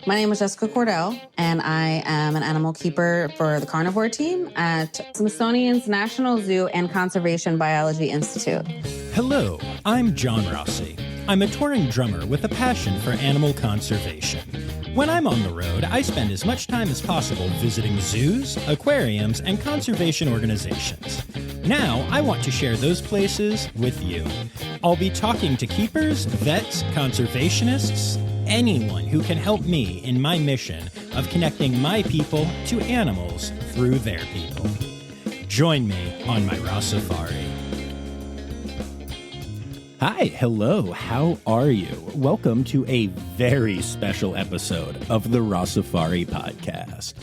My name is Jessica Kordell, and I am an animal keeper for the carnivore team at Smithsonian's National Zoo and Conservation Biology Institute. Hello, I'm John Rossi. I'm a touring drummer with a passion for animal conservation. When I'm on the road, I spend as much time as possible visiting zoos, aquariums, and conservation organizations. Now, I want to share those places with you. I'll be talking to keepers, vets, conservationists, anyone who can help me in my mission of connecting my people to animals through their people. Join me on my Rossifari. Hi, hello, how are you? Welcome to a very special episode of the Rossifari podcast.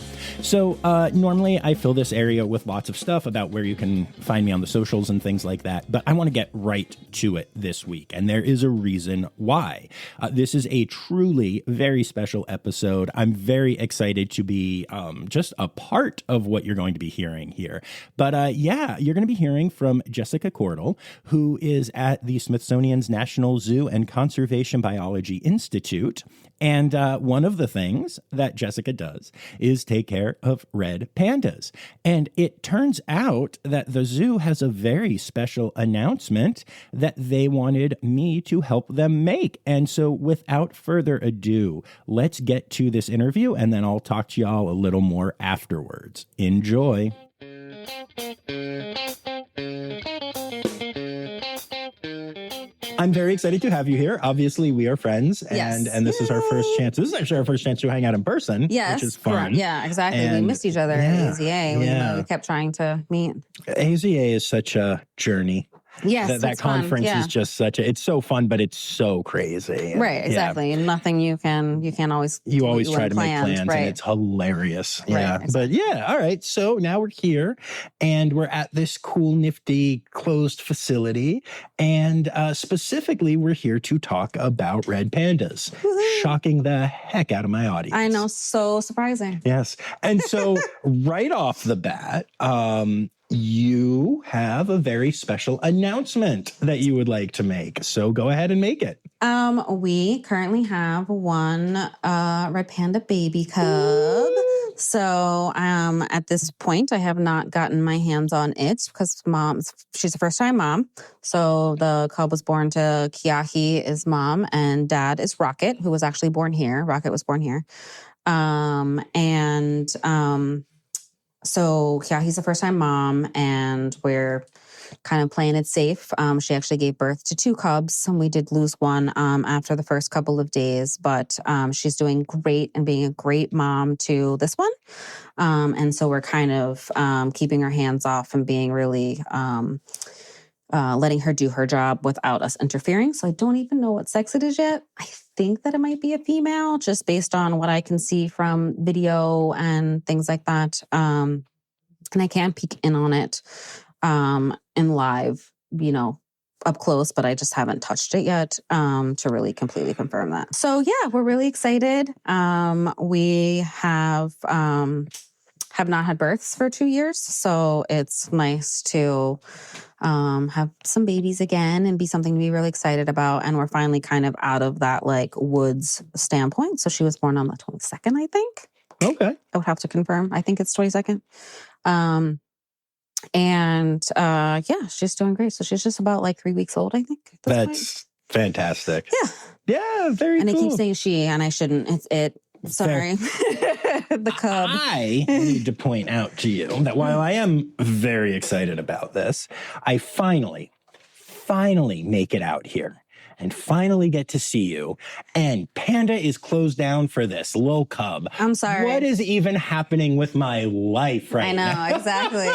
So, normally I fill this area with lots of stuff about where you can find me on the socials and things like that, but I want to get right to it this week, and there is a reason why. This is a truly very special episode. I'm very excited to be just a part of what you're going to be hearing here. But yeah, you're going to be hearing from Jessica Kordell, who is at the Smithsonian's National Zoo and Conservation Biology Institute. And one of the things that Jessica does is take care of red pandas. And it turns out that the zoo has a very special announcement that they wanted me to help them make. And so without further ado, let's get to this interview, and then I'll talk to y'all a little more afterwards. Enjoy. I'm very excited to have you here. Obviously, we are friends, and this is our first chance. This is actually our first chance to hang out in person, which is fun. Correct. Yeah, exactly. And we missed each other at AZA. We kept trying to meet. AZA is such a journey. Yes, that conference is just it's so fun, but it's so crazy. Right, exactly. And nothing you can't always You always try to make plans, and it's hilarious. Yeah. Right, exactly. But yeah, all right. So now we're here, and we're at this cool, nifty, closed facility. And specifically, we're here to talk about red pandas. Woo-hoo. Shocking the heck out of my audience. I know, so surprising. Yes. And so right off the bat, you have a very special announcement that you would like to make. So go ahead and make it. We currently have one red panda baby cub. So at this point, I have not gotten my hands on it because she's a first-time mom. So the cub was born to Kiahi is mom, and dad is Rocket, who was actually born here. Rocket was born here. So yeah, he's a first-time mom, and we're kind of playing it safe. She actually gave birth to 2 cubs, and we did lose one after the first couple of days, but she's doing great and being a great mom to this one. And so we're kind of keeping our hands off and being really letting her do her job without us interfering. So I don't even know what sex it is yet. I think that it might be a female, just based on what I can see from video and things like that. And I can peek in on it in live, up close, but I just haven't touched it yet to really completely confirm that. So yeah, we're really excited. We have not had births for 2 years, so it's nice to have some babies again and be something to be really excited about. And we're finally kind of out of that woods standpoint. So she was born on the 22nd, I think. Okay. I would have to confirm. I think it's 22nd. She's doing great. So she's just about 3 weeks old, I think. That's fantastic. Yeah. Yeah, very cool. And I keep saying she, and I shouldn't. It's it. Sorry. The cub. I need to point out to you that while I am very excited about this, I finally make it out here and finally get to see you. And Panda is closed down for this little cub. I'm sorry. What is even happening with my life right now? I know, exactly.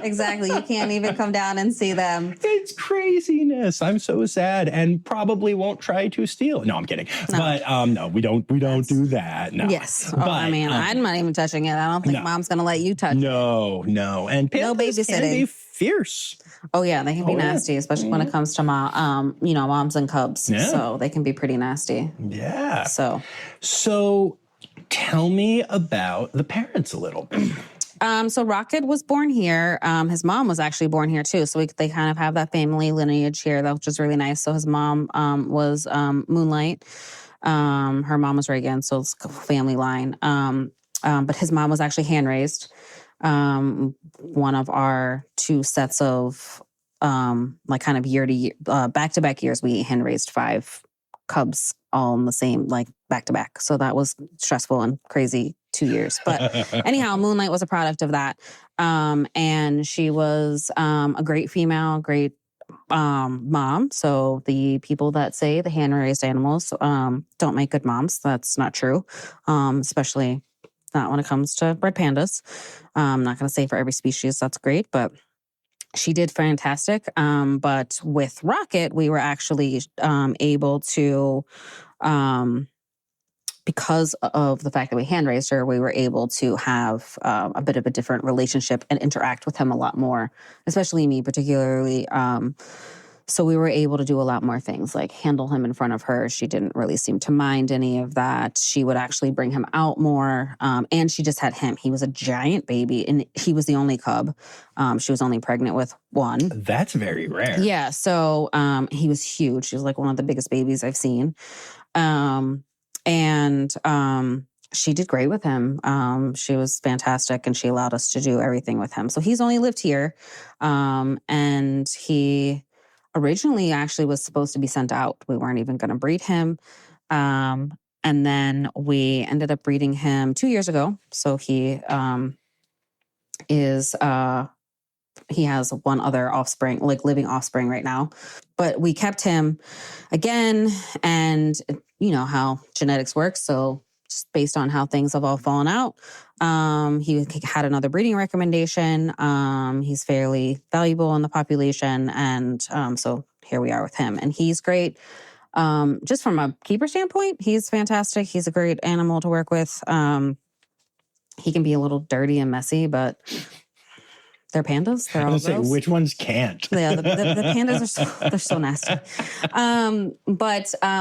Exactly. You can't even come down and see them. It's craziness. I'm so sad, and probably won't try to steal. No, I'm kidding. No. But no, we don't do that. No. Yes. But, I'm not even touching it. I don't think Mom's going to let you touch it. No. And pandas no babysitting. Can be fierce. Oh yeah, they can be nasty, especially when it comes to moms and cubs. Yeah. So they can be pretty nasty. Yeah. So tell me about the parents a little bit. So Rocket was born here. His mom was actually born here too. So they kind of have that family lineage here, which is really nice. So his mom was Moonlight. Her mom was Reagan, so it's a family line. But his mom was actually hand raised. One of our 2 sets of like kind of year to year, back to back years, we hand raised 5 cubs all in the same, like back to back. So that was stressful and crazy 2 years. But anyhow, Moonlight was a product of that. And she was a great female, great mom. So the people that say the hand raised animals don't make good moms, that's not true. Especially not when it comes to red pandas. I'm not going to say for every species that's great, but she did fantastic. But with Rocket, we were actually able to, because of the fact that we hand raised her, we were able to have a bit of a different relationship and interact with him a lot more, especially me particularly. So we were able to do a lot more things, like handle him in front of her. She didn't really seem to mind any of that. She would actually bring him out more. And she just had him. He was a giant baby, and he was the only cub. She was only pregnant with one. That's very rare. Yeah. So he was huge. He was like one of the biggest babies I've seen. She did great with him. She was fantastic, and she allowed us to do everything with him. So he's only lived here. And he originally actually was supposed to be sent out. We weren't even going to breed him. And then we ended up breeding him 2 years ago. So he he has one other offspring, like living offspring right now. But we kept him again, and you know how genetics works. So just based on how things have all fallen out, he had another breeding recommendation. He's fairly valuable in the population. And so here we are with him. And he's great. Just from a keeper standpoint, he's fantastic. He's a great animal to work with. He can be a little dirty and messy, but they're pandas. They're all gross. Which ones can't? Yeah, the pandas are they're so nasty.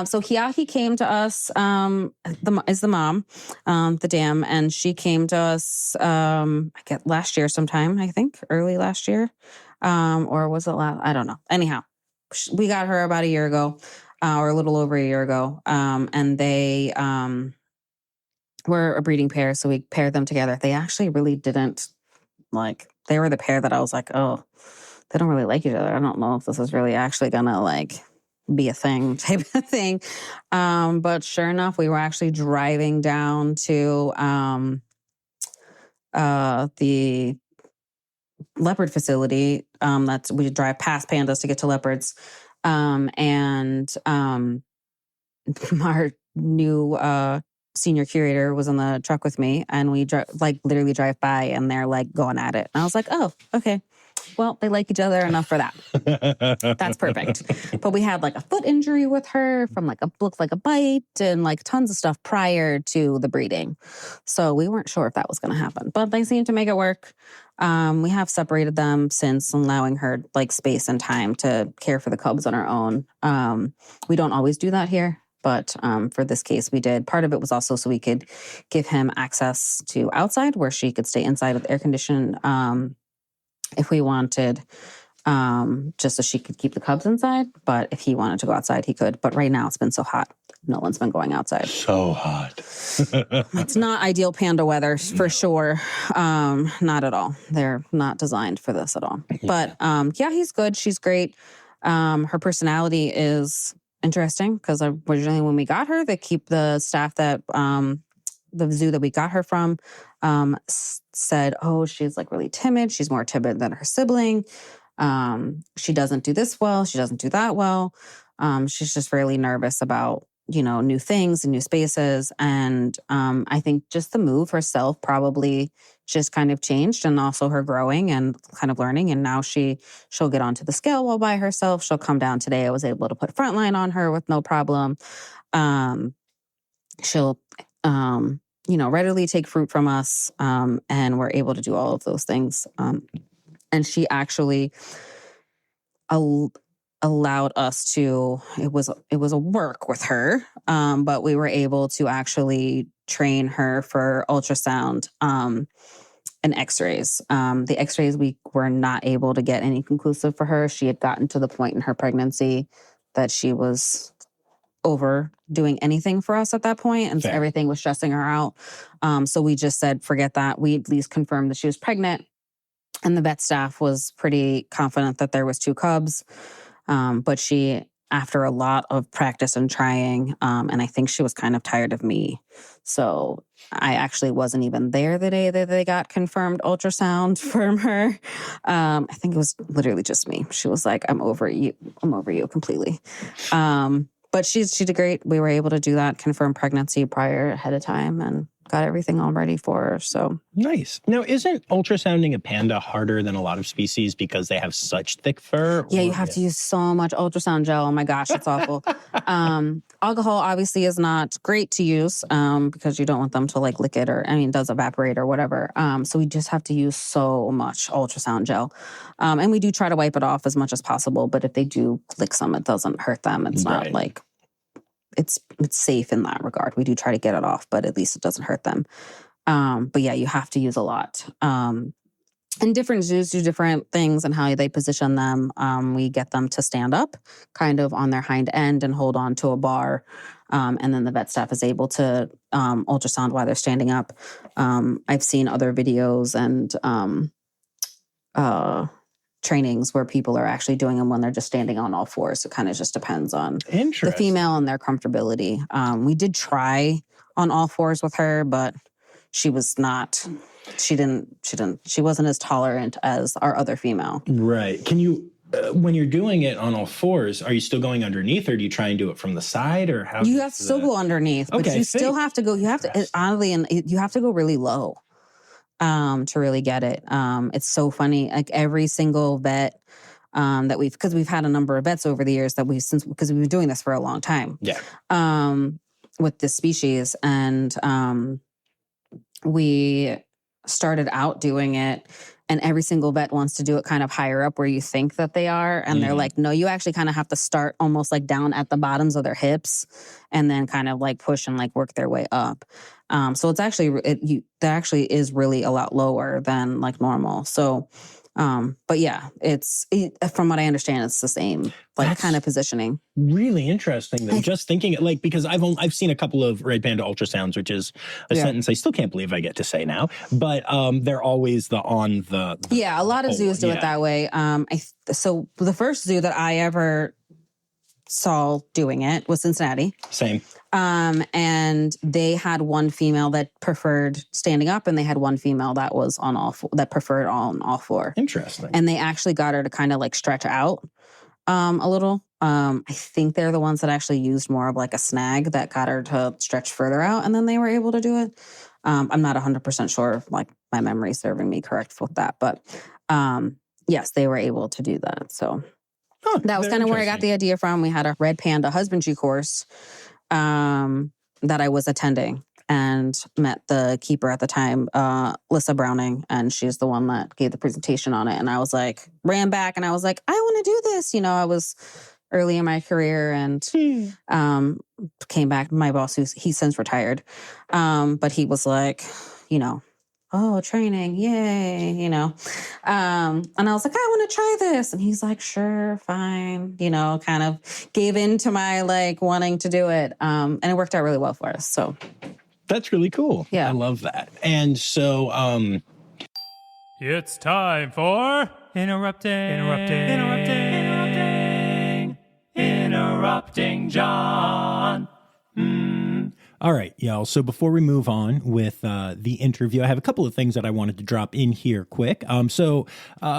So he came to us. The mom, the dam, and she came to us. I guess last year sometime. I think early last year, or was it last? I don't know. Anyhow, we got her about a year ago, or a little over a year ago, and they were a breeding pair. So we paired them together. They actually really didn't like. They were the pair that I was like, oh, they don't really like each other. I don't know if this is really actually gonna like be a thing type of thing. But sure enough, we were actually driving down to the leopard facility. We drive past pandas to get to leopards. And our new senior curator was in the truck with me, and we literally drive by, and they're like going at it. And I was like, oh, okay. Well, they like each other enough for that. That's perfect. But we had like a foot injury with her from looked like a bite, and like tons of stuff prior to the breeding. So we weren't sure if that was going to happen, but they seemed to make it work. We have separated them since, allowing her like space and time to care for the cubs on her own. We don't always do that here. But for this case, we did. Part of it was also so we could give him access to outside, where she could stay inside with air conditioned if we wanted, just so she could keep the cubs inside. But if he wanted to go outside, he could. But right now it's been so hot. No one's been going outside. So hot. It's not ideal panda weather for sure. Not at all. They're not designed for this at all. But yeah, he's good. She's great. Her personality is interesting because originally when we got her, the staff that the zoo that we got her from said, oh, she's like really timid. She's more timid than her sibling. She doesn't do this well. She doesn't do that well. She's just really nervous about, new things and new spaces. And I think just the move herself probably just kind of changed, and also her growing and kind of learning. And now she'll get onto the scale all by herself. She'll come down today. I was able to put Frontline on her with no problem. She'll, readily take fruit from us. And we're able to do all of those things. And she actually allowed us to, it was a work with her, but we were able to actually train her for ultrasound and x-rays. The x-rays, we were not able to get any conclusive for her. She had gotten to the point in her pregnancy that she was overdoing anything for us at that point, and Fair. everything was stressing her out. So we just said, forget that. We at least confirmed that she was pregnant, and the vet staff was pretty confident that there was 2 cubs. But she, after a lot of practice and trying, and I think she was kind of tired of me. So I actually wasn't even there the day that they got confirmed ultrasound from her. I think it was literally just me. She was like, I'm over you. I'm over you completely. But she did great. We were able to do that, confirm pregnancy ahead of time, and got everything all ready for her. So nice. Now, isn't ultrasounding a panda harder than a lot of species because they have such thick fur? Yeah, you have to use so much ultrasound gel. Oh my gosh, it's awful. Alcohol obviously is not great to use because you don't want them to like lick it, it does evaporate or whatever. So we just have to use so much ultrasound gel. And we do try to wipe it off as much as possible. But if they do lick some, it doesn't hurt them. It's not like, it's safe in that regard. We do try to get it off, but at least it doesn't hurt them. But yeah, you have to use a lot. And different zoos do different things and how they position them. We get them to stand up kind of on their hind end and hold on to a bar. And then the vet staff is able to ultrasound while they're standing up. I've seen other videos and trainings where people are actually doing them when they're just standing on all fours. So it kind of just depends on the female and their comfortability. We did try on all fours with her, but she wasn't as tolerant as our other female. Right. Can you, when you're doing it on all fours, are you still going underneath, or do you try and do it from the side, or how? You have to still go underneath, but you still have to go, you have to go really low. To really get it. It's so funny. Like every single vet that because we've had a number of vets over the years because we've been doing this for a long time. Yeah. With this species, and we started out doing it, and every single vet wants to do it kind of higher up where you think that they are, and they're like, no, you actually kind of have to start almost like down at the bottoms of their hips, and then kind of like push and like work their way up. So it's actually that actually is really a lot lower than like normal. So, but yeah, from what I understand, it's the same kind of positioning. Really interesting. Though. Just thinking it because I've seen a couple of Red Panda ultrasounds, which is a sentence I still can't believe I get to say now. But they're always a lot of zoos do it that way. So the first zoo that I ever saw doing it was Cincinnati. Same. And they had one female that preferred standing up, and they had one female that was on that preferred on all four. Interesting. And they actually got her to kind of like stretch out a little. I think they're the ones that actually used more of like a snag that got her to stretch further out, and then they were able to do it. I'm not 100% sure if like my memory serving me correct with that, but yes, they were able to do that. So that was kind of where I got the idea from. We had a Red Panda husbandry course that I was attending, and met the keeper at the time, Lissa Browning, and she's the one that gave the presentation on it. And I was like, ran back and I was like, I want to do this. I was early in my career, and came back. My boss, he's since retired, but he was like, oh, training, yay, and I was like, I want to try this. And he's like, sure, fine, kind of gave in to my like wanting to do it. And it worked out really well for us. So that's really cool. Yeah. I love that. And so, it's time for interrupting John. All right, y'all. So before we move on with the interview, I have a couple of things that I wanted to drop in here quick. So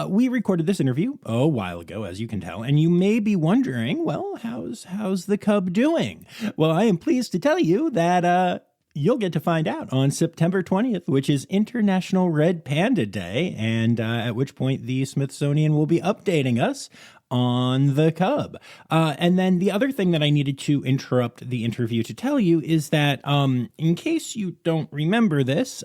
we recorded this interview a while ago, as you can tell, and you may be wondering, well, how's the cub doing? Well, I am pleased to tell you that you'll get to find out on September 20th, which is International Red Panda Day, and at which point the Smithsonian will be updating us on the cub. And then the other thing that I needed to interrupt the interview to tell you is that in case you don't remember this,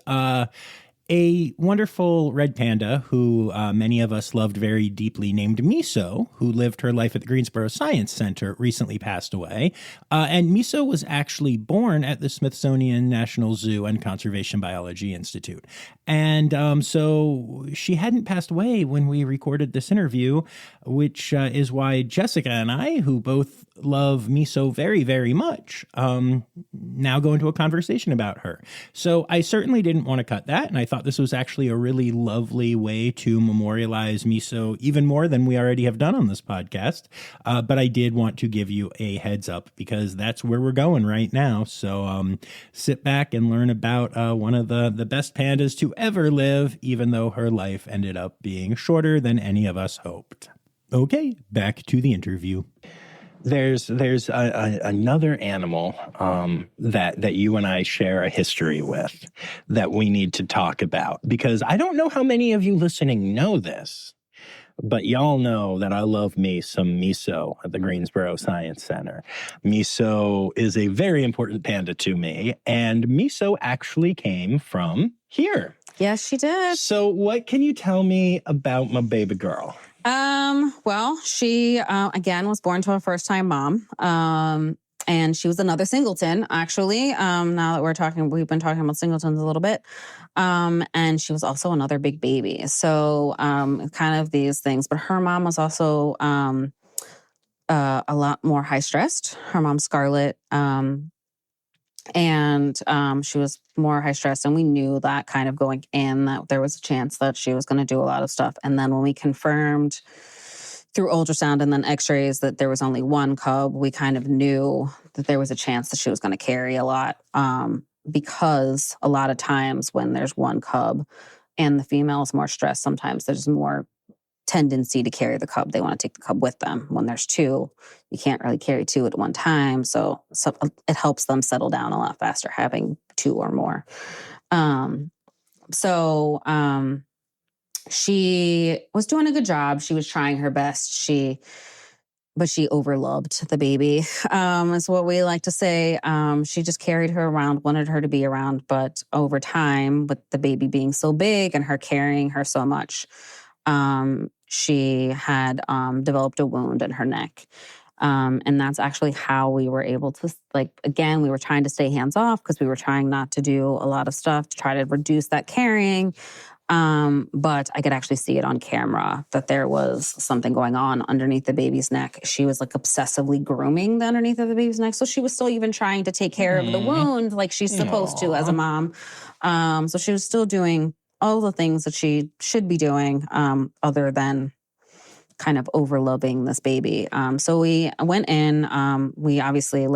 A wonderful red panda who many of us loved very deeply, named Miso, who lived her life at the Greensboro Science Center, recently passed away. And Miso was actually born at the Smithsonian National Zoo and Conservation Biology Institute. And so she hadn't passed away when we recorded this interview, which is why Jessica and I, who both love Miso very, very much, now go into a conversation about her. So I certainly didn't want to cut that, and I thought this was actually a really lovely way to memorialize Miso even more than we already have done on this podcast. But I did want to give you a heads up because that's where we're going right now. So sit back and learn about one of the best pandas to ever live, even though her life ended up being shorter than any of us hoped. Okay, back to the interview. There's another animal that you and I share a history with that we need to talk about, because I don't know how many of you listening know this, but y'all know that I love me some Miso at the Greensboro Science Center. Miso is a very important panda to me, and Miso actually came from here. Yes, she did. So what can you tell me about my baby girl? Well, she, again, was born to a first-time mom. And she was another singleton, actually. Now that we've been talking about singletons a little bit. And she was also another big baby. So, kind of these things. But her mom was also, a lot more high-stressed. Her mom, Scarlett, and she was more high stress, and we knew that kind of going in that there was a chance that she was going to do a lot of stuff. And then when we confirmed through ultrasound and then x-rays that there was only one cub, we kind of knew that there was a chance that she was going to carry a lot, because a lot of times when there's one cub and the female is more stressed, sometimes there's more tendency to carry the cub. They want to take the cub with them. When there's two, you can't really carry two at one time. So it helps them settle down a lot faster having two or more. She was doing a good job. She was trying her best. But she overloved the baby, is what we like to say. She just carried her around, wanted her to be around. But over time, with the baby being so big and her carrying her so much, she had developed a wound in her neck. And that's actually how we were able to, again, we were trying to stay hands off because we were trying not to do a lot of stuff to try to reduce that carrying. But I could actually see it on camera that there was something going on underneath the baby's neck. She was obsessively grooming the underneath of the baby's neck. So she was still even trying to take care of the wound like she's supposed to as a mom. So she was still doing all the things that she should be doing, other than kind of overloving this baby. So we went in, we obviously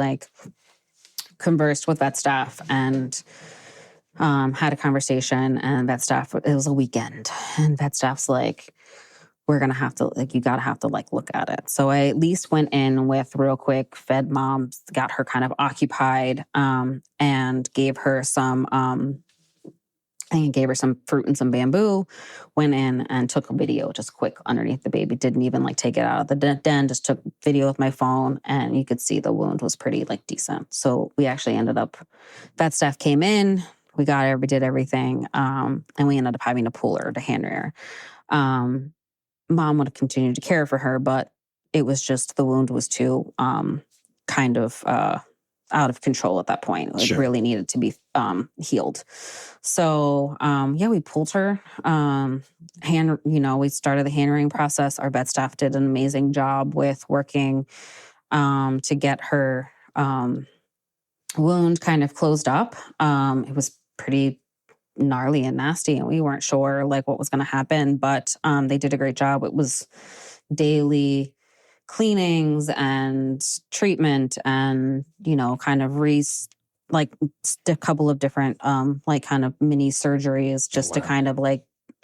conversed with vet staff and had a conversation, and vet staff, it was a weekend, and vet staff's we're going to have to, you got to have to look at it. So I at least went in with real quick, fed mom, got her kind of occupied, and gave her some fruit and some bamboo, went in and took a video just quick underneath the baby. Didn't even take it out of the den, just took video with my phone, and you could see the wound was pretty decent. So we actually ended up, vet staff came in, we did everything. And we ended up having to pull her to hand her. Mom would have continued to care for her, but it was just, the wound was too, kind of, out of control at that point. It Sure. really needed to be healed. So, we pulled her. We started the hand wringing process. Our vet staff did an amazing job with working to get her wound kind of closed up. It was pretty gnarly and nasty, and we weren't sure what was going to happen, but they did a great job. It was daily cleanings and treatment and, kind of a couple of different, kind of mini surgeries just to kind of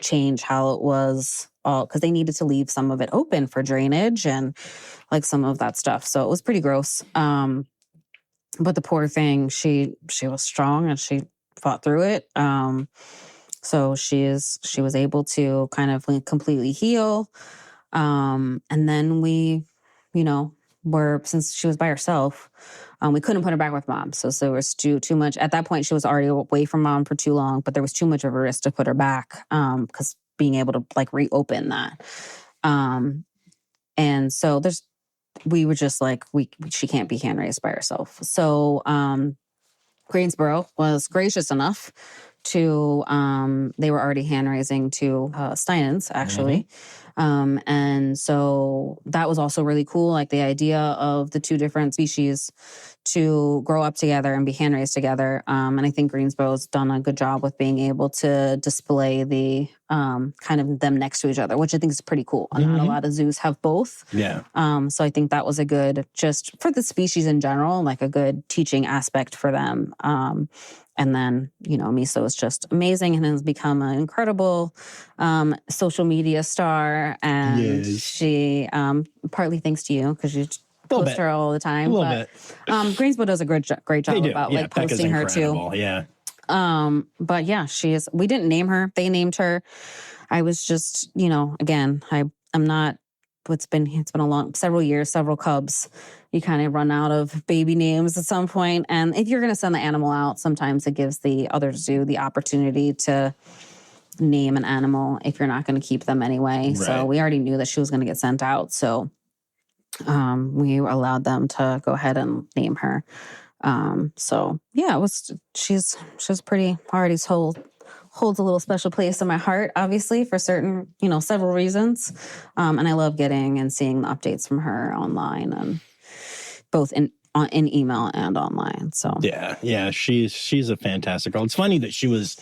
change how it was all, because they needed to leave some of it open for drainage and some of that stuff. So it was pretty gross. But the poor thing, she was strong and she fought through it. So she was able to kind of completely heal. And then we, since she was by herself, We couldn't put her back with mom. So there was too much. At that point, she was already away from mom for too long, but there was too much of a risk to put her back because being able to like reopen that. And so we were just like, she can't be hand raised by herself. So Greensboro was gracious enough to, they were already hand raising to Steinens, actually. And so that was also really cool. Like the idea of the two different species to grow up together and be hand raised together. And I think Greensboro's done a good job with being able to display the kind of them next to each other, which I think is pretty cool. Not a lot of zoos have both. Yeah. So I think that was a good, just for the species in general, like a good teaching aspect for them. And then, Miso is just amazing and has become an incredible social media star. And she, partly thanks to you, because you post her all the time. A little bit. Greensboro does a great job about like posting her too. Yeah. But yeah, we didn't name her. They named her. I was just, again, I'm not, it's been several years, several cubs. You kind of run out of baby names at some point. And if you're going to send the animal out, sometimes it gives the other zoo the opportunity to name an animal if you're not going to keep them anyway. Right. So we already knew that she was going to get sent out. So we allowed them to go ahead and name her. So yeah, she's pretty already holds a little special place in my heart, obviously, for certain, several reasons. And I love getting and seeing the updates from her online, and both in email and online. So yeah, she's a fantastic girl. It's funny that she was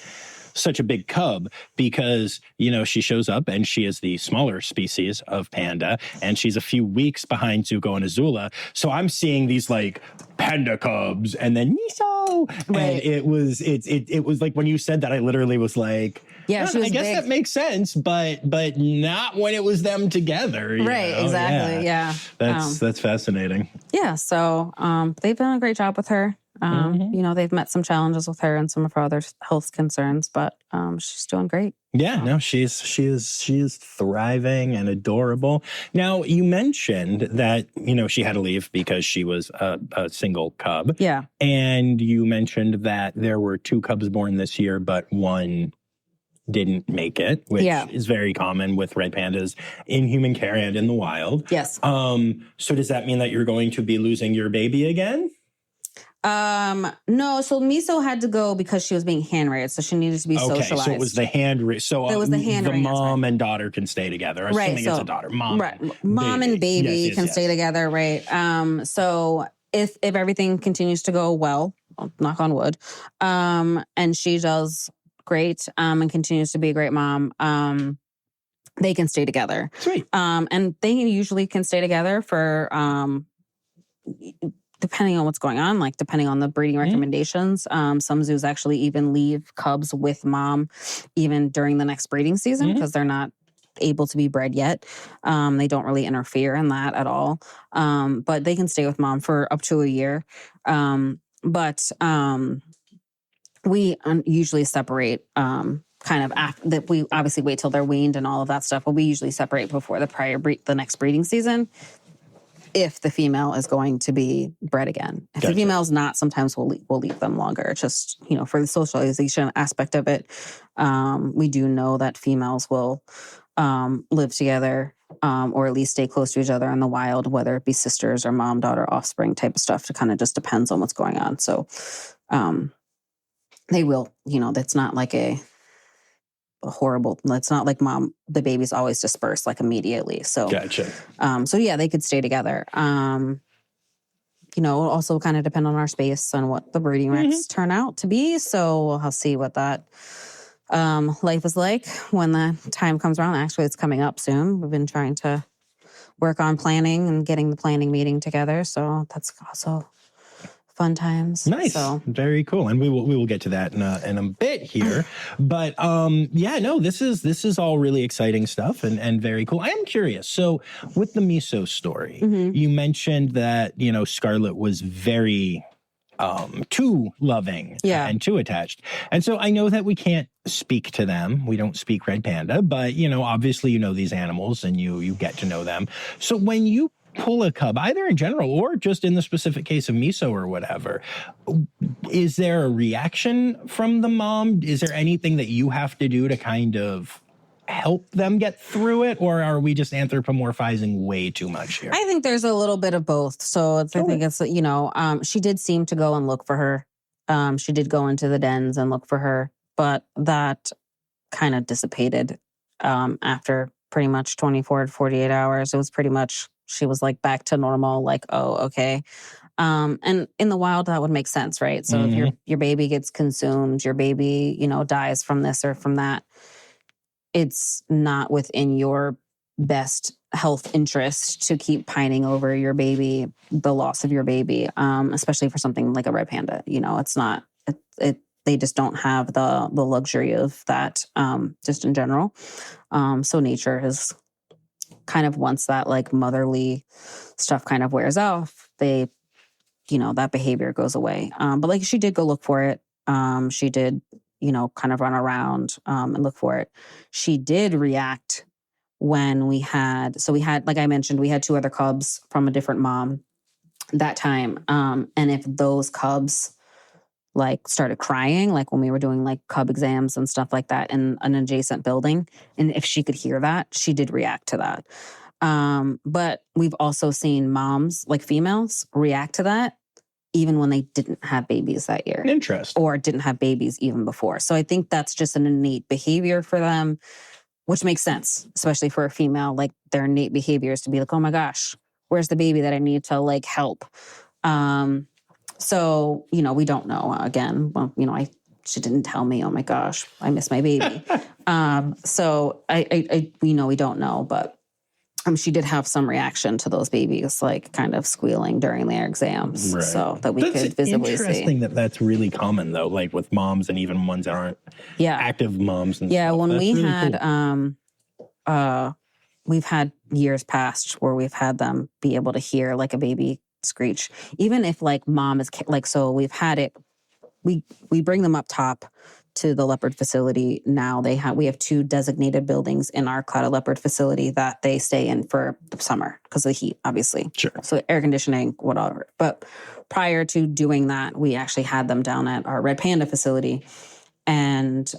such a big cub because, she shows up and she is the smaller species of panda, and she's a few weeks behind Zuko and Azula. So I'm seeing these like panda cubs and then Miso. Right. And it was like when you said that, I literally was like, yeah, I guess that makes sense, but not when it was them together. Right, exactly. Yeah. That's fascinating. Yeah. So they've done a great job with her. They've met some challenges with her and some of her other health concerns, but she's doing great. Yeah, no, she is thriving and adorable. Now, you mentioned that, she had to leave because she was a single cub. Yeah. And you mentioned that there were 2 cubs born this year, but one didn't make it, which is very common with red pandas in human care and in the wild. Yes. So does that mean that you're going to be losing your baby again? No, so Miso had to go because she was being hand raised, so she needed to be socialized. So it was the hand raised. So it was the hand raised. The mom and daughter can stay together. Assuming it's a daughter. Mom and baby can stay together, right? So if everything continues to go well, knock on wood, and she does great, and continues to be a great mom, they can stay together. Sweet. And they usually can stay together for depending on what's going on, like depending on the breeding recommendations. Some zoos actually even leave cubs with mom even during the next breeding season because they're not able to be bred yet. They don't really interfere in that at all. But they can stay with mom for up to a year. But we usually separate kind of after that. We obviously wait till they're weaned and all of that stuff, but we usually separate before the next breeding season. If the female is going to be bred again. If the female is not, sometimes we'll leave them longer. It's just, for the socialization aspect of it, we do know that females will live together or at least stay close to each other in the wild, whether it be sisters or mom, daughter, offspring type of stuff. It kind of just depends on what's going on. So they will, that's not like a horrible, it's not like the baby's always dispersed like immediately. So gotcha. So yeah, they could stay together. It'll also kind of depend on our space and what the breeding recs turn out to be. So we'll see what that life is like when the time comes around. Actually, it's coming up soon. We've been trying to work on planning and getting the planning meeting together. So that's also fun times. Nice. So. Very cool. And we will get to that in a bit here. But this is all really exciting stuff and very cool. I am curious. So with the Miso story, you mentioned that, Scarlett was very too loving and too attached. And so I know that we can't speak to them. We don't speak Red Panda, but obviously these animals and you get to know them. So when you pull a cub, either in general or just in the specific case of Miso or whatever, is there a reaction from the mom? Is there anything that you have to do to kind of help them get through it? Or are we just anthropomorphizing way too much here? I think there's a little bit of both. So I think it's, she did seem to go and look for her. She did go into the dens and look for her, but that kind of dissipated after pretty much 24 to 48 hours. It was pretty much, she was like back to normal, like, oh, okay. And in the wild, that would make sense, right? So if your baby gets consumed, your baby, dies from this or from that, it's not within your best health interest to keep pining over your baby, the loss of your baby, especially for something like a red panda. It's not, they just don't have the luxury of that, just in general. So nature has kind of, once that like motherly stuff kind of wears off, that behavior goes away. But like, she did go look for it. She did, kind of run around and look for it. She did react when we had, like I mentioned, we had 2 other cubs from a different mom that time. And if those cubs like started crying, like when we were doing like cub exams and stuff like that in an adjacent building, and if she could hear that, she did react to that. But we've also seen moms, like females, react to that even when they didn't have babies that year. Interesting. Or didn't have babies even before. So I think that's just an innate behavior for them, which makes sense, especially for a female. Like their innate behavior is to be like, oh my gosh, where's the baby that I need to like help? So, we don't know. Again, well, she didn't tell me, oh my gosh, I miss my baby. So we don't know, but she did have some reaction to those babies, like kind of squealing during their exams, right. So that we could visibly see. Interesting that's really common though, like with moms and even ones that aren't active moms. And stuff. When that's we really had, cool. We've had years past where we've had them be able to hear like a baby screech, even if like mom is like, so we've had it, we bring them up top to the leopard facility. Now we have 2 designated buildings in our clouded leopard facility that they stay in for the summer because of the heat, obviously. Sure. So air conditioning, whatever. But prior to doing that, we actually had them down at our Red Panda facility. And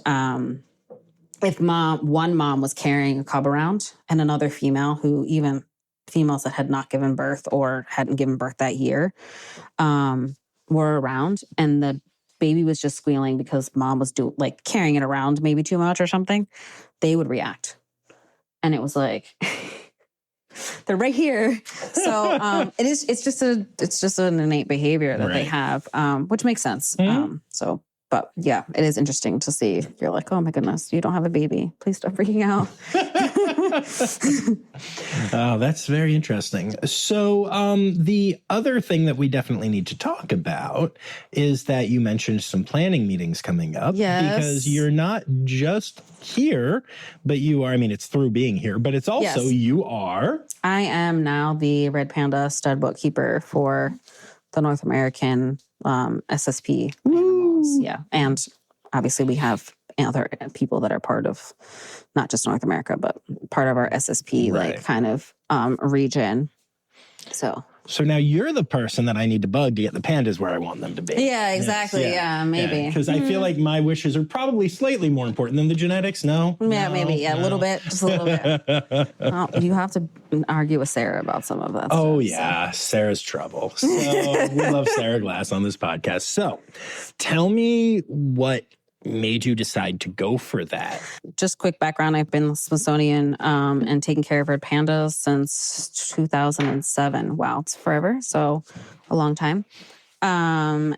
if one mom was carrying a cub around and another female, who even females that had not given birth or hadn't given birth that year, were around, and the baby was just squealing because mom was carrying it around maybe too much or something, they would react. And it was like, they're right here. So it's just an innate behavior that they have, which makes sense. But yeah, it is interesting to see. You're like, oh my goodness, you don't have a baby. Please stop freaking out. Oh, that's very interesting. So the other thing that we definitely need to talk about is that you mentioned some planning meetings coming up. Yes. Because you're not just here, but you are, it's through being here, but it's also you are. I am now the Red Panda stud bookkeeper for the North American SSP animals. Yeah. And obviously we have other people that are part of not just North America, but part of our SSP, like kind of region. So now you're the person that I need to bug to get the pandas where I want them to be. Yeah, exactly. Yes. Yeah, maybe. Because I feel like my wishes are probably slightly more important than the genetics. No? Yeah, maybe. Yeah, a little bit. Just a little bit. Well, you have to argue with Sarah about some of that Oh, stuff, yeah. So. Sarah's trouble. So we love Sarah Glass on this podcast. So tell me what made you decide to go for that? Just quick background. I've been Smithsonian and taking care of red pandas since 2007. Wow, it's forever. So a long time. I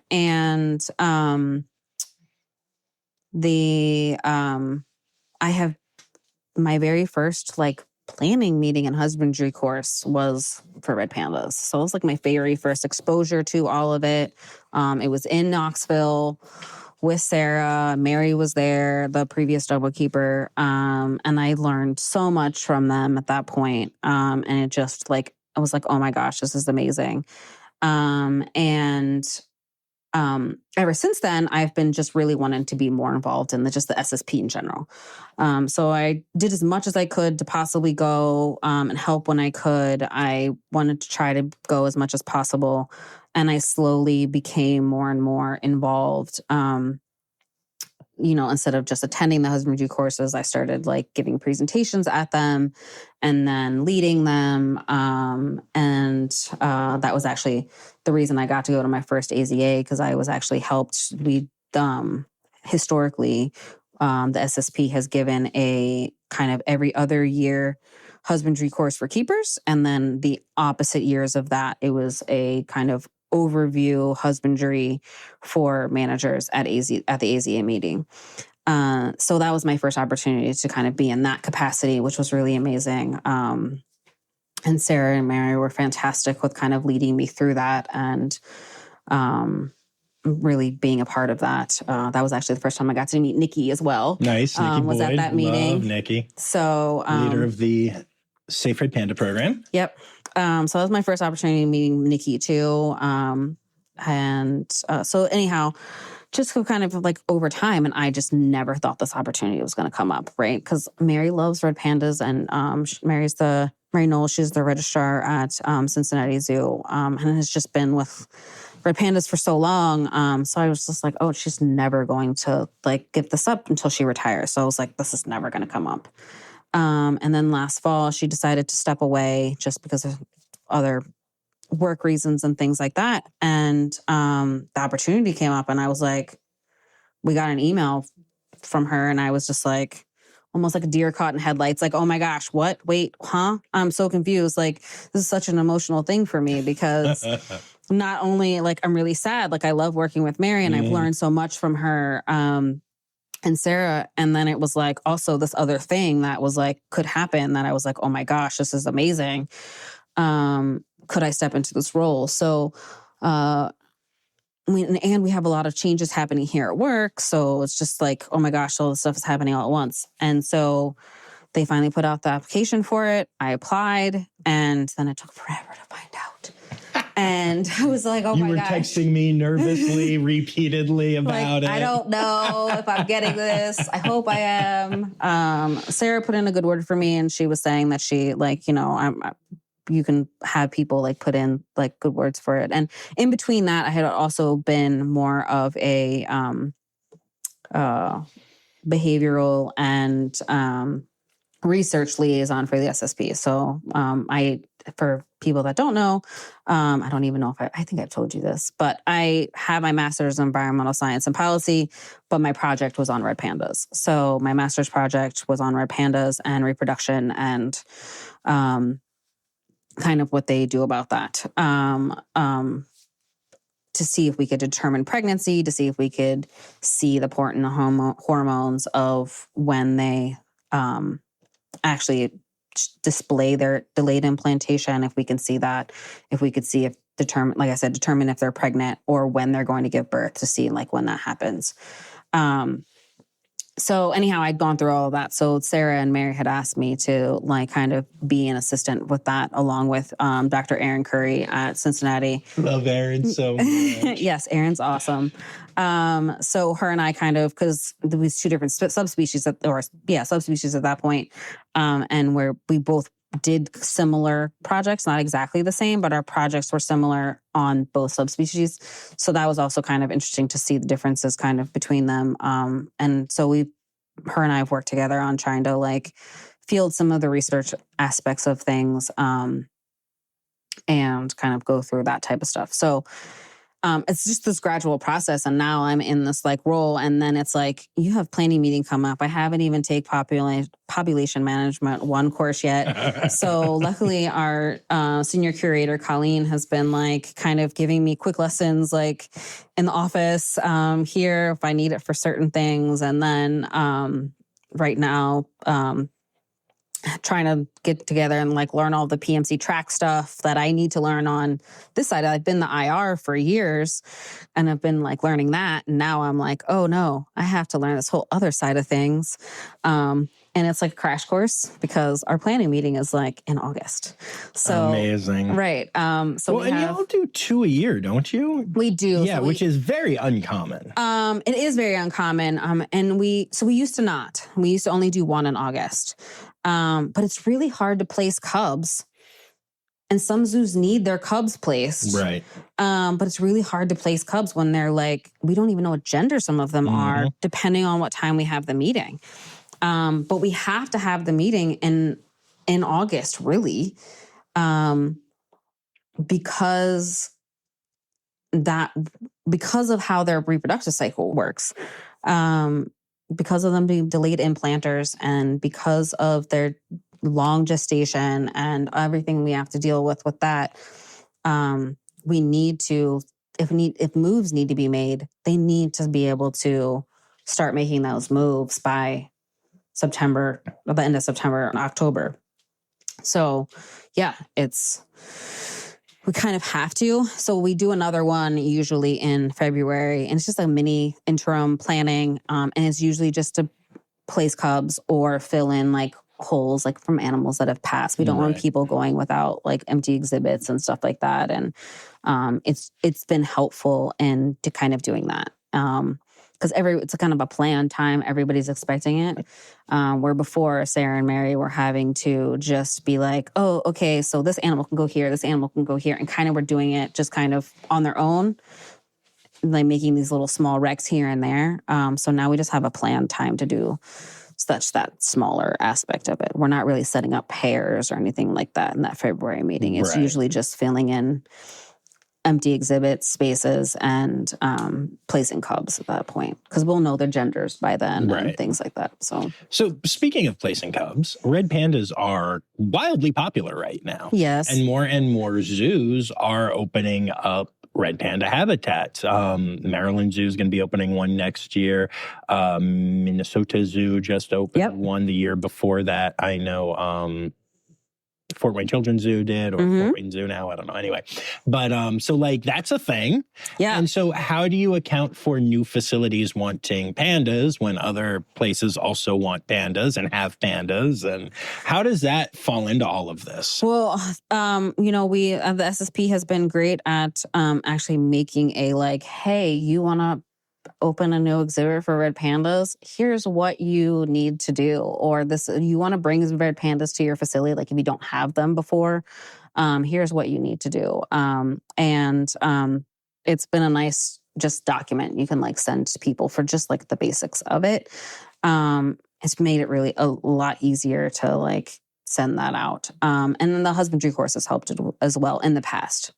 have my very first planning meeting and husbandry course was for red pandas. So it was my very first exposure to all of it. It was in Knoxville with Sarah. Mary was there, the previous double keeper. And I learned so much from them at that point. And it just I was like, oh my gosh, this is amazing. And ever since then, I've been just really wanting to be more involved in just the SSP in general. So I did as much as I could to possibly go and help when I could. I wanted to try to go as much as possible. And I slowly became more and more involved. Instead of just attending the husbandry courses, I started like giving presentations at them and then leading them. That was actually the reason I got to go to my first AZA, because I was actually helped lead historically. The SSP has given a kind of every other year husbandry course for keepers. And then the opposite years of that, it was a kind of overview husbandry for managers at the AZA meeting. So that was my first opportunity to kind of be in that capacity, which was really amazing. And Sarah and Mary were fantastic with kind of leading me through that and really being a part of that. That was actually the first time I got to meet Nikki as well. Nice. Nikki was Boyd. at that meeting. Love Nikki. So leader of the Safe Red Panda program. Yep. So that was my first opportunity meeting Nikki too. So anyhow, just kind of like over time, and I just never thought this opportunity was going to come up, right? Because Mary loves red pandas, and Mary Knoll, she's the registrar at Cincinnati Zoo, and has just been with red pandas for so long. So I was just like, oh, she's never going to like give this up until she retires. So I was like, this is never going to come up. And then last fall, she decided to step away just because of other work reasons and things like that. And the opportunity came up, and I was like, we got an email from her, and I was just like, almost like a deer caught in headlights, like, oh my gosh, what? Wait, huh? I'm so confused. Like, this is such an emotional thing for me, because not only like I'm really sad, like I love working with Mary, and I've learned so much from her. And Sarah, and then it was like also this other thing that was like could happen, that I was like, oh my gosh, this is amazing. Could I step into this role? So, and we have a lot of changes happening here at work. So it's just like, oh my gosh, all this stuff is happening all at once. And so they finally put out the application for it. I applied, and then it took forever to find out. And I was like, oh my gosh. You were texting me nervously, repeatedly about it. I don't know if I'm getting this. I hope I am. Sarah put in a good word for me, and she was saying that she, like, you can have people like put in like good words for it. And in between that, I had also been more of a behavioral and research liaison for the SSP. So for people that don't know, I don't even know if I think I've told you this, but I have my master's in environmental science and policy, but my project was on red pandas. So my master's project was on red pandas and reproduction and kind of what they do about that. To see if we could determine pregnancy, to see if we could see the important hormones of when they actually display their delayed implantation, if we can see that, if we could see determine if they're pregnant or when they're going to give birth, to see like when that happens. So anyhow, I'd gone through all of that. So Sarah and Mary had asked me to like kind of be an assistant with that, along with Dr. Erin Curry at Cincinnati. Love Erin so much. Yes, Erin's awesome. So her and I kind of, because there was two different subspecies at that point, and where we both did similar projects, not exactly the same, but our projects were similar on both subspecies. So that was also kind of interesting to see the differences kind of between them. And so her and I have worked together on trying to like field some of the research aspects of things, and kind of go through that type of stuff. So it's just this gradual process. And now I'm in this like role. And then it's like, you have planning meeting come up. I haven't even taken population management 1 course yet. So luckily our senior curator, Colleen, has been like kind of giving me quick lessons, like in the office here, if I need it for certain things. And then right now, trying to get together and like learn all the PMC track stuff that I need to learn on this side. I've been the IR for years and I've been like learning that. And now I'm like, oh no, I have to learn this whole other side of things. And it's like a crash course because our planning meeting is like in August. So amazing. Right. So and y'all do 2 a year, don't you? We do. Yeah, which is very uncommon. It is very uncommon. And we used to not. We used to only do 1 in August. But it's really hard to place cubs. And some zoos need their cubs placed. Right. But it's really hard to place cubs when they're like, we don't even know what gender some of them are, depending on what time we have the meeting. But we have to have the meeting in August, really, because of how their reproductive cycle works, because of them being delayed implanters and because of their long gestation and everything we have to deal with that, we need to, if moves need to be made, they need to be able to start making those moves by September, at the end of September and October. So yeah, we kind of have to. So we do another one usually in February, and it's just a mini interim planning. And it's usually just to place cubs or fill in like holes like from animals that have passed. We don't want people going without like empty exhibits and stuff like that. And it's been helpful in to kind of doing that. Because it's a kind of a planned time. Everybody's expecting it. Where before Sarah and Mary were having to just be like, oh, okay, so this animal can go here, this animal can go here. And kind of were doing it just kind of on their own, like making these little small recs here and there. So now we just have a planned time to do such that smaller aspect of it. We're not really setting up pairs or anything like that in that February meeting. It's usually just filling in empty exhibit spaces and placing cubs at that point, because we'll know their genders by then and things like that. So speaking of placing cubs, red pandas are wildly popular right now. Yes. And more zoos are opening up red panda habitats. Maryland Zoo is going to be opening one next year. Minnesota Zoo just opened one the year before that. I know Fort Wayne Children's Zoo did, or Fort Wayne Zoo now, I don't know. Anyway, but so like that's a thing. Yeah. And so how do you account for new facilities wanting pandas when other places also want pandas and have pandas? And how does that fall into all of this? Well, we the SSP has been great at actually making a like, hey, you want to open a new exhibit for red pandas, here's what you need to do. Or this, you want to bring red pandas to your facility, like if you don't have them before, here's what you need to do. And it's been a nice just document you can like send to people for just like the basics of it. It's made it really a lot easier to like send that out. And then the husbandry course has helped as well in the past.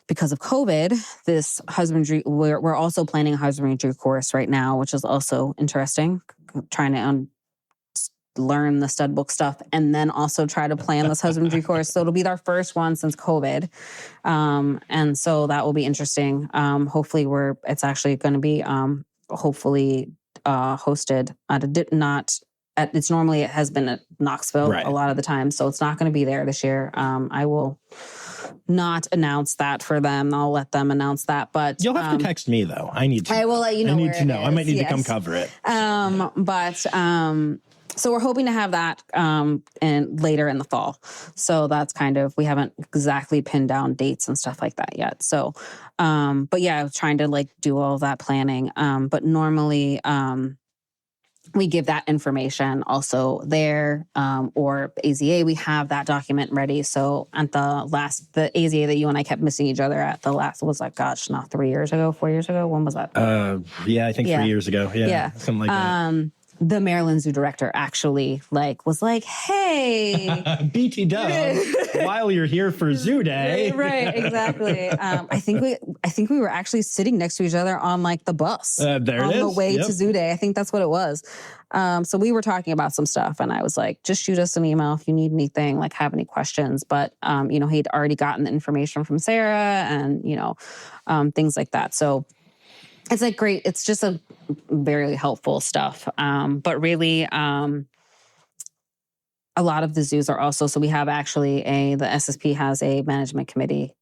Because of COVID, this husbandry, we're also planning a husbandry course right now, which is also interesting, trying to learn the stud book stuff and then also try to plan this husbandry course. So it'll be our first one since COVID. And so that will be interesting. Hopefully it's actually going to be hosted at it's normally it has been at Knoxville a lot of the time. So it's not going to be there this year. I will not announce that for them. I'll let them announce that. But you'll have to text me though. I need to. I will let you know. I need to know. I might need to come cover it. So we're hoping to have that and later in the fall. So that's kind of, we haven't exactly pinned down dates and stuff like that yet. So, but yeah, trying to like do all of that planning. But normally, we give that information also there, or AZA, we have that document ready. So at the AZA that you and I kept missing each other at, the last was like, gosh, not 4 years ago. When was that? I think 3 years ago. Yeah. Something like that. The Maryland Zoo director actually was like, hey, BT Dub, while you're here for Zoo Day. Right, exactly. I think we were actually sitting next to each other on like the bus on the way to Zoo Day. I think that's what it was. So we were talking about some stuff and I was like, just shoot us an email if you need anything, like have any questions. But, he'd already gotten the information from Sarah and, things like that. So it's like great. It's just a very helpful stuff. But really, a lot of the zoos are also, so we have actually the SSP has a management committee.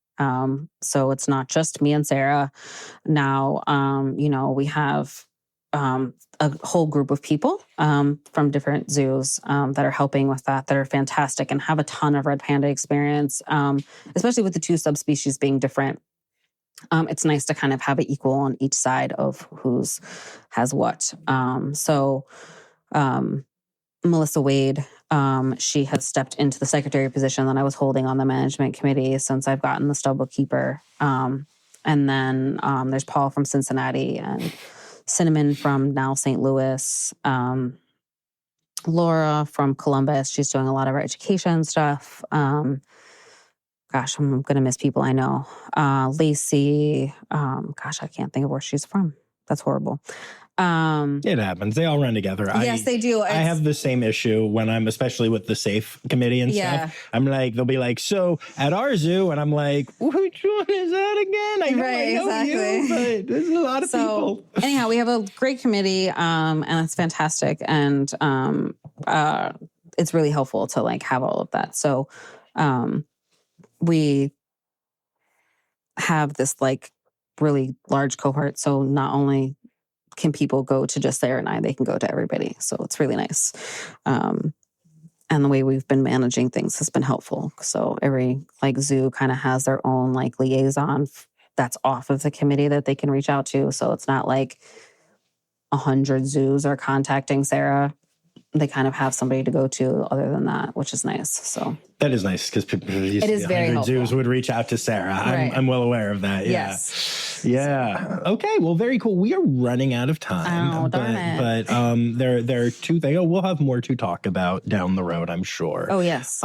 So it's not just me and Sarah. Now, we have a whole group of people from different zoos that are helping with that are fantastic and have a ton of red panda experience, especially with the two subspecies being different. It's nice to kind of have it equal on each side of who's has what. Melissa Wade, she has stepped into the secretary position that I was holding on the management committee since I've gotten the studbook keeper. And then there's Paul from Cincinnati and Cinnamon from now St. Louis. Laura from Columbus. She's doing a lot of our education stuff. Gosh, I'm going to miss people I know. Lacey, gosh, I can't think of where she's from. That's horrible. It happens. They all run together. Yes, they do. I have the same issue when I'm, especially with the safe committee and stuff. I'm like, they'll be like, so at our zoo, and I'm like, which one is that again? I know you, but there's a lot of people. Anyhow, we have a great committee, and it's fantastic, and it's really helpful to like have all of that. So, we have this like really large cohort. So not only can people go to just Sarah and I, they can go to everybody. So it's really nice. And the way we've been managing things has been helpful. So every like zoo kind of has their own like liaison that's off of the committee that they can reach out to. So it's not like 100 zoos are contacting Sarah. They kind of have somebody to go to other than that, which is nice. So that is nice because people used to be 100 zoos would reach out to Sarah. I'm well aware of that. Yeah. Yes. Yeah. Okay. Well, very cool. We are running out of time. Oh, darn it. But there are two things. We'll have more to talk about down the road, I'm sure. Oh, yes.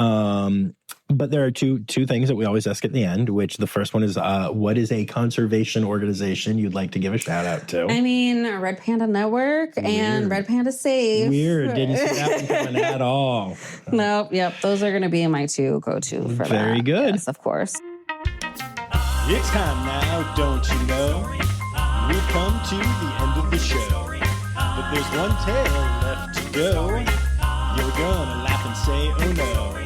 But there are two things that we always ask at the end, which the first one is, what is a conservation organization you'd like to give a shout out to? I mean, Red Panda Network and Red Panda Safe. Weird. Didn't see that one coming at all. Nope. Yep. Those are going to be my two go-to for that. Very good. Yes, of course. It's time now, don't you know? We've come to the end of the show. But there's one tale left to go. You're gonna laugh and say, oh no.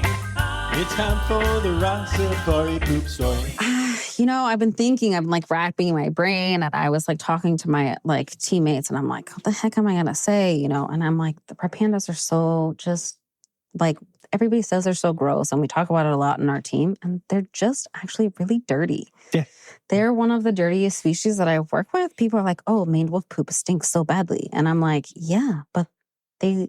It's time for the Rossifari poop story. I've been thinking, I'm like racking my brain, and I was like talking to my like teammates, and I'm like, what the heck am I gonna say? And I'm like, the red pandas are so just like, everybody says they're so gross, and we talk about it a lot in our team, and they're just actually really dirty. Yeah. They're one of the dirtiest species that I work with. People are like, oh, maned wolf poop stinks so badly. And I'm like, yeah, but they,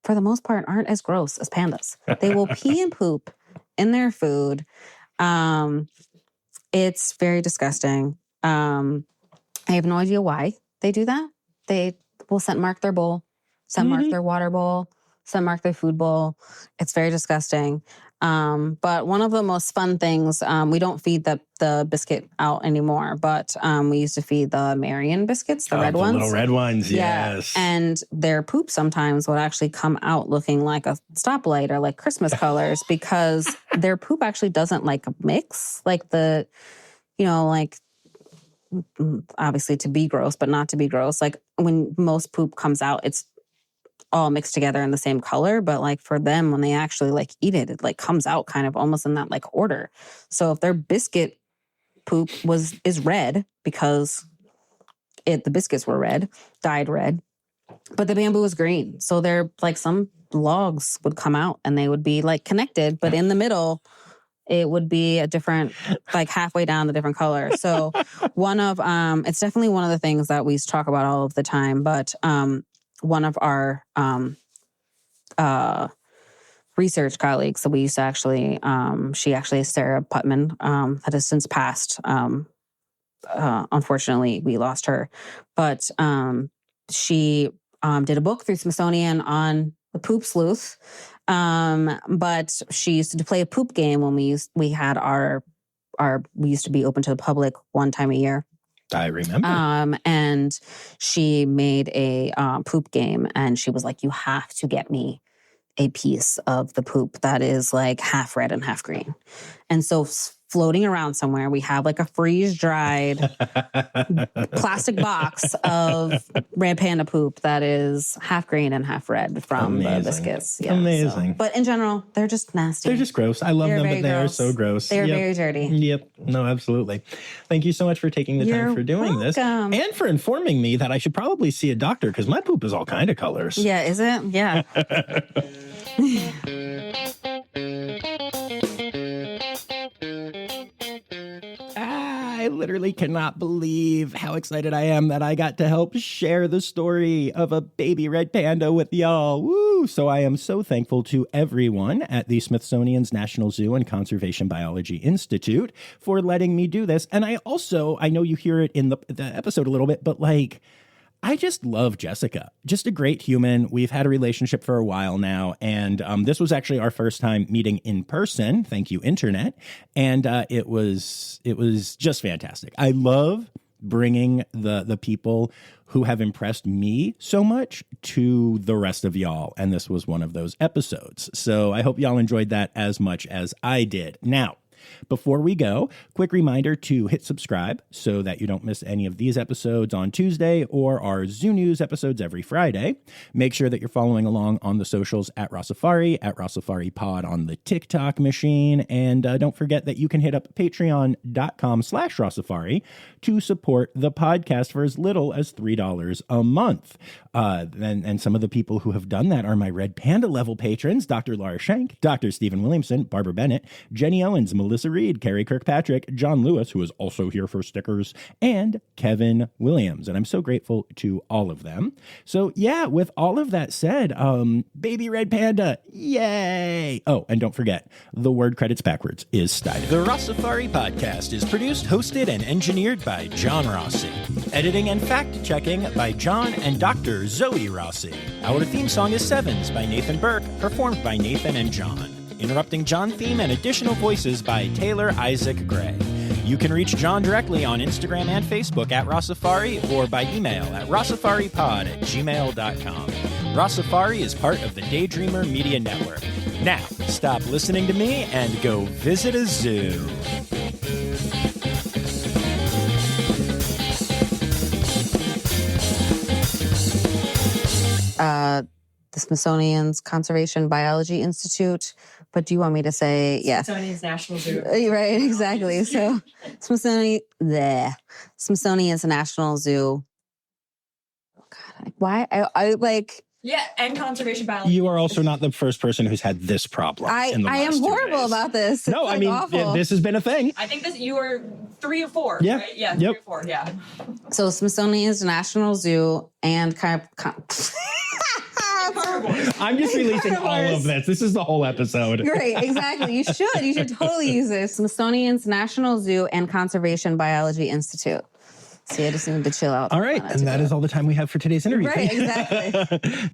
for the most part, aren't as gross as pandas. They will pee and poop in their food. It's very disgusting. I have no idea why they do that. They will scent mark their bowl, scent mark their water bowl, scent mark their food bowl. It's very disgusting. But one of the most fun things, we don't feed the biscuit out anymore, but we used to feed the Marion biscuits, the red ones. Little red ones, yes. Yeah. And their poop sometimes would actually come out looking like a stoplight or like Christmas colors because their poop actually doesn't like mix, like the, like obviously to be gross, but not to be gross. Like when most poop comes out, it's all mixed together in the same color, but like for them, when they actually like eat it, it like comes out kind of almost in that like order. So if their biscuit poop is red because the biscuits were red, dyed red, but the bamboo was green. So they're like some logs would come out and they would be like connected, but in the middle, it would be a different, like halfway down the different color. So it's definitely one of the things that we talk about all of the time, but one of our research colleagues that we used to actually, she actually is Sarah Putman, that has since passed. Unfortunately, we lost her. But she did a book through Smithsonian on the poop sleuth. But she used to play a poop game when we used to be open to the public one time a year. I remember. And she made a poop game, and she was like, you have to get me a piece of the poop that is like half red and half green. And so floating around somewhere. We have like a freeze-dried plastic box of Red Panda poop that is half green and half red from the biscuits. Yeah, Amazing. So. But in general, they're just nasty. They're just gross. I love them, but they are so gross. They're very dirty. Yep. No, absolutely. Thank you so much for taking the time for doing this. And for informing me that I should probably see a doctor because my poop is all kind of colors. Yeah, is it? Yeah. I literally cannot believe how excited I am that I got to help share the story of a baby red panda with y'all. Woo! So I am so thankful to everyone at the Smithsonian's National Zoo and Conservation Biology Institute for letting me do this. And I know you hear it in the episode a little bit, but like, I just love Jessica. Just a great human. We've had a relationship for a while now, and this was actually our first time meeting in person. Thank you, Internet. And it was just fantastic. I love bringing the people who have impressed me so much to the rest of y'all, and this was one of those episodes. So I hope y'all enjoyed that as much as I did. Now, before we go, quick reminder to hit subscribe so that you don't miss any of these episodes on Tuesday or our Zoo News episodes every Friday. Make sure that you're following along on the socials at Rossifari, at Rossifari Pod on the TikTok machine. And don't forget that you can hit up patreon.com/Rossifari to support the podcast for as little as $3 a month. And some of the people who have done that are my Red Panda level patrons, Dr. Laura Schenk, Dr. Stephen Williamson, Barbara Bennett, Jenny Owens, Melissa Reed, Carrie Kirkpatrick, John Lewis, who is also here for stickers, and Kevin Williams. And I'm so grateful to all of them. So yeah, with all of that said, baby red panda, yay! Oh, and don't forget, the word credits backwards is Steiner. The Rossifari podcast is produced, hosted, and engineered by John Rossi. Editing and fact-checking by John and Dr. Zoe Rossi. Our theme song is Sevens by Nathan Burke, performed by Nathan and John. Interrupting John theme and additional voices by Taylor Isaac Gray. You can reach John directly on Instagram and Facebook at Rossifari or by email at rossifaripod@gmail.com. Rossifari is part of the Daydreamer Media Network. Now, stop listening to me and go visit a zoo. The Smithsonian's Conservation Biology Institute. But do you want me to say, yes? Smithsonian's National Zoo. Right, exactly. So Smithsonian's National Zoo. Oh God, why? I like... Yeah, and conservation biology. You are also not the first person who's had this problem. I am horrible about this. No, I mean, awful. This has been a thing. I think you are 3 or 4. Yeah. Right? Yeah, 3 or 4. Yeah. So Smithsonian's National Zoo and I'm just releasing all of this. This is the whole episode. Great, exactly. You should totally use it. Smithsonian's National Zoo and Conservation Biology Institute. See, I just need to chill out. All right, and that is all the time we have for today's interview. Right, exactly.